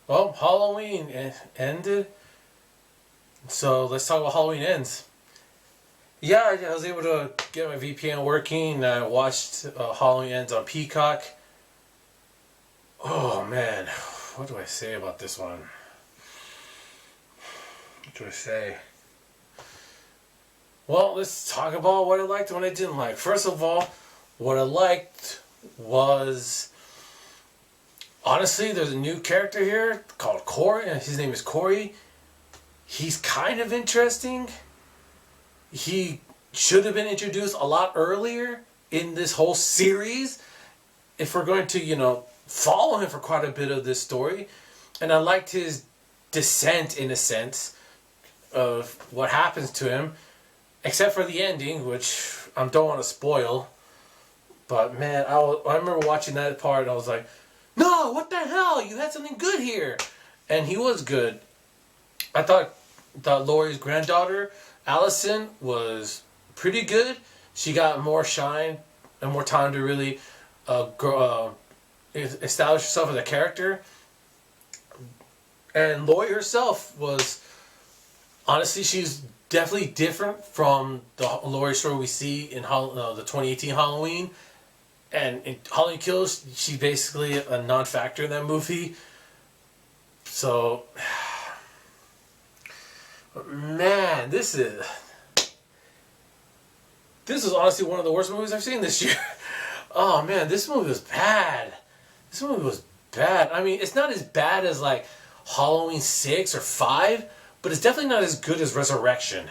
Well, Halloween ended, so let's talk about Halloween ends. Yeah, I was able to get my VPN working. And I watched Halloween ends on Peacock. Oh man, what do I say about this one? What do I say? Well, let's talk about what I liked and what I didn't like. First of all, what I liked was honestly, there's a new character here called Corey, and his name is Corey. He's kind of interesting. He should have been introduced a lot earlier in this whole series if we're going to, follow him for quite a bit of this story. And I liked his descent in a sense of what happens to him, except for the ending, which I don't want to spoil. But man, I remember watching that part and I was like, no, what the hell? You had something good here. And he was good. I thought Laurie's granddaughter, Allison, was pretty good. She got more shine and more time to really establish herself as a character. And Laurie herself was, honestly, she's definitely different from the Laurie story we see in the 2018 Halloween. And in Halloween Kills, she's basically a non-factor in that movie. So, man, this is honestly one of the worst movies I've seen this year. Oh man, this movie was bad. This movie was bad. I mean, it's not as bad as like Halloween 6 or 5, but it's definitely not as good as Resurrection.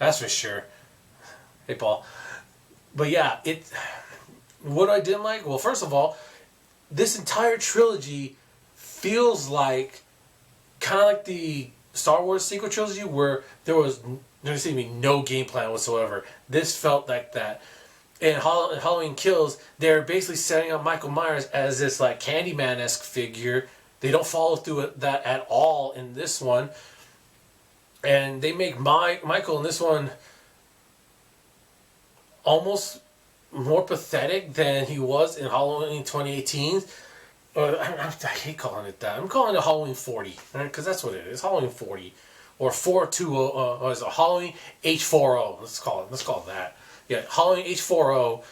That's for sure. Hey, Paul. But yeah, what I didn't like, well, first of all, this entire trilogy feels like kind of like the Star Wars sequel trilogy where there seemed to be no game plan whatsoever. This felt like that. In Halloween Kills, they're basically setting up Michael Myers as this like Candyman-esque figure. They don't follow through with that at all in this one. And they make Michael in this one almost more pathetic than he was in Halloween 2018. I hate calling it that. I'm calling it Halloween 40, right? Because that's what it is. Halloween 40. Or 420, is it Halloween H40. Let's call it that. Yeah, Halloween H40.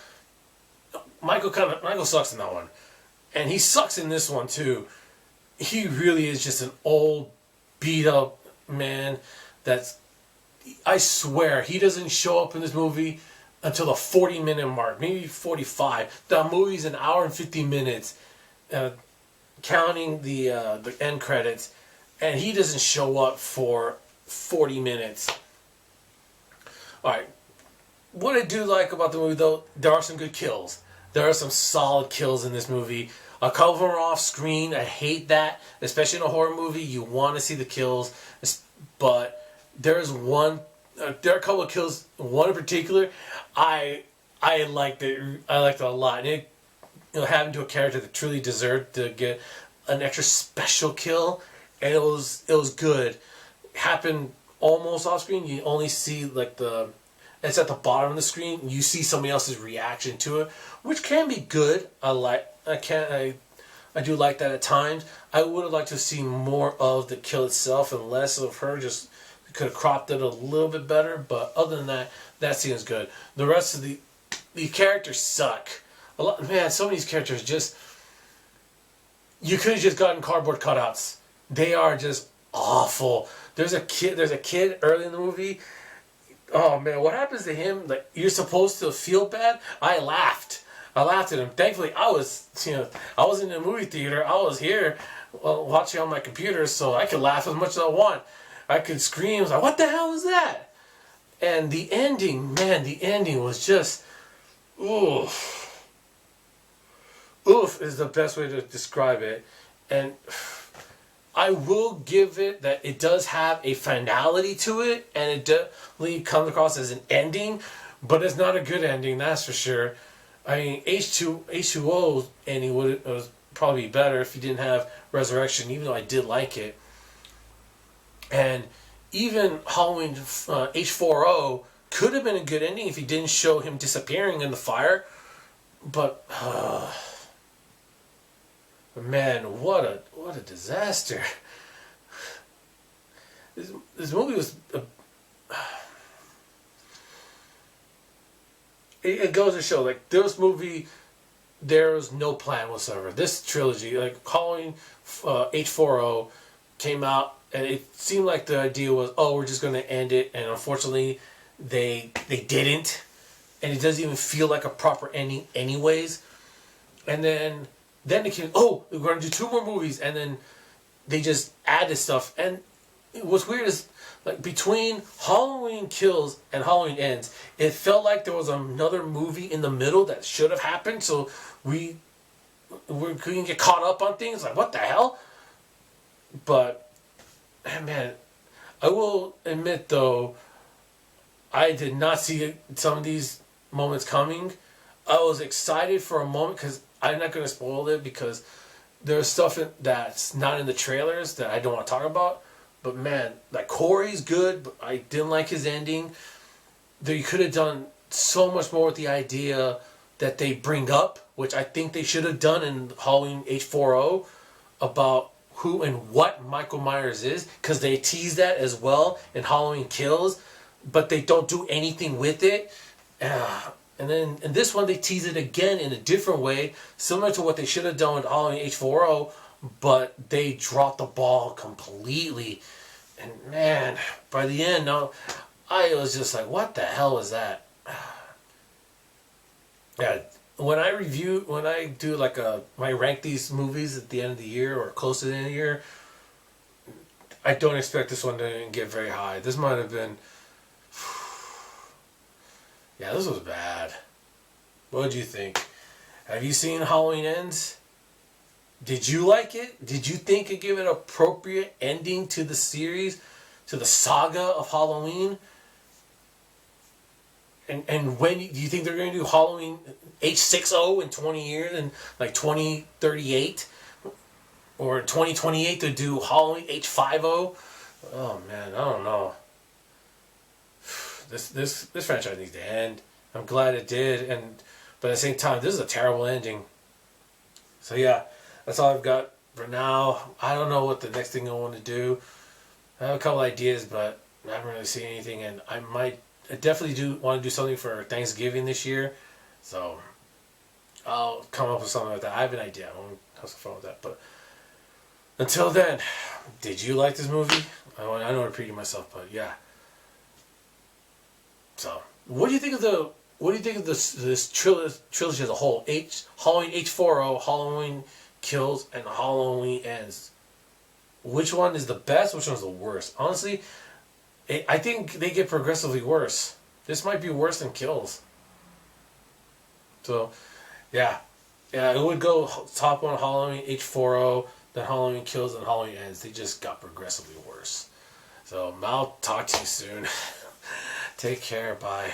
Michael sucks in that one. And he sucks in this one too. He really is just an old, beat up man that's, I swear, he doesn't show up in this movie until the 40-minute mark, maybe 45. The movie's an hour and 50 minutes, counting the end credits, and he doesn't show up for 40 minutes. Alright, what I do like about the movie, though, there are some good kills. There are some solid kills in this movie. A couple of them are off screen. I hate that, especially in a horror movie. You want to see the kills, but there's one. There are a couple of kills. One in particular, I liked it. I liked it a lot. And it, happened to a character that truly deserved to get an extra special kill, and it was good. It happened almost off screen. You only see like it's at the bottom of the screen. You see somebody else's reaction to it, which can be good. I do like that at times. I would have liked to see more of the kill itself and less of her. Just could have cropped it a little bit better, but other than that, that scene is good. The rest of the characters suck. Man, some of these characters just, you could have just gotten cardboard cutouts. They are just awful. There's a kid early in the movie. Oh man, what happens to him? Like, you're supposed to feel bad. I laughed at him. Thankfully, I was in the movie theater. I was here watching on my computer, so I could laugh as much as I want. I could scream. I was like, what the hell was that? And the ending, man, was just, oof. Oof is the best way to describe it. And I will give it that it does have a finality to it, and it definitely comes across as an ending, but it's not a good ending, that's for sure. I mean, H2O's ending would probably be better if you didn't have Resurrection, even though I did like it. And even Halloween H40 could have been a good ending if you didn't show him disappearing in the fire, but Man, what a disaster. This movie was. It goes to show, like, this movie, there was no plan whatsoever. This trilogy, like Halloween H40 came out, and it seemed like the idea was, oh, we're just going to end it, and unfortunately, they didn't, and it doesn't even feel like a proper ending, anyways. And then they came, oh, we're going to do 2 more movies, and then they just added stuff. And what's weird is, like, between Halloween Kills and Halloween Ends, it felt like there was another movie in the middle that should have happened, so we couldn't get caught up on things. Like, what the hell? But, man, I will admit, though, I did not see some of these moments coming. I was excited for a moment, because I'm not going to spoil it, because there's stuff that's not in the trailers that I don't want to talk about. But man, like, Corey's good, but I didn't like his ending. They could have done so much more with the idea that they bring up, which I think they should have done in Halloween H40, about who and what Michael Myers is, because they tease that as well in Halloween Kills, but they don't do anything with it. And then in this one, they tease it again in a different way, similar to what they should have done with Halloween H40, but they dropped the ball completely. And man, by the end, no, I was just like, what the hell was that? Yeah, when I do like when I rank these movies at the end of the year or close to the end of the year, I don't expect this one to get very high. This might have been, yeah, this was bad. What did you think? Have you seen Halloween Ends? Did you like it? Did you think it gave an appropriate ending to the series, to the saga of Halloween? And when do you think they're going to do Halloween H60 in 20 years, in like 2038? Or 2028 to do Halloween H50? Oh man, I don't know. This franchise needs to end. I'm glad it did, but at the same time, this is a terrible ending. So yeah, that's all I've got for now. I don't know what the next thing I want to do. I have a couple ideas, but I haven't really seen anything, and I definitely do want to do something for Thanksgiving this year. So I'll come up with something like that. I have an idea. I want to have some fun with that. But until then, did you like this movie? I know I'm repeating myself, but yeah. So, what do you think of this trilogy as a whole? Halloween H40, Halloween Kills, and Halloween Ends. Which one is the best? Which one's the worst? Honestly, I think they get progressively worse. This might be worse than Kills. So, yeah, it would go top one Halloween H40, then Halloween Kills, and Halloween Ends. They just got progressively worse. So, I'll talk to you soon. Take care. Bye.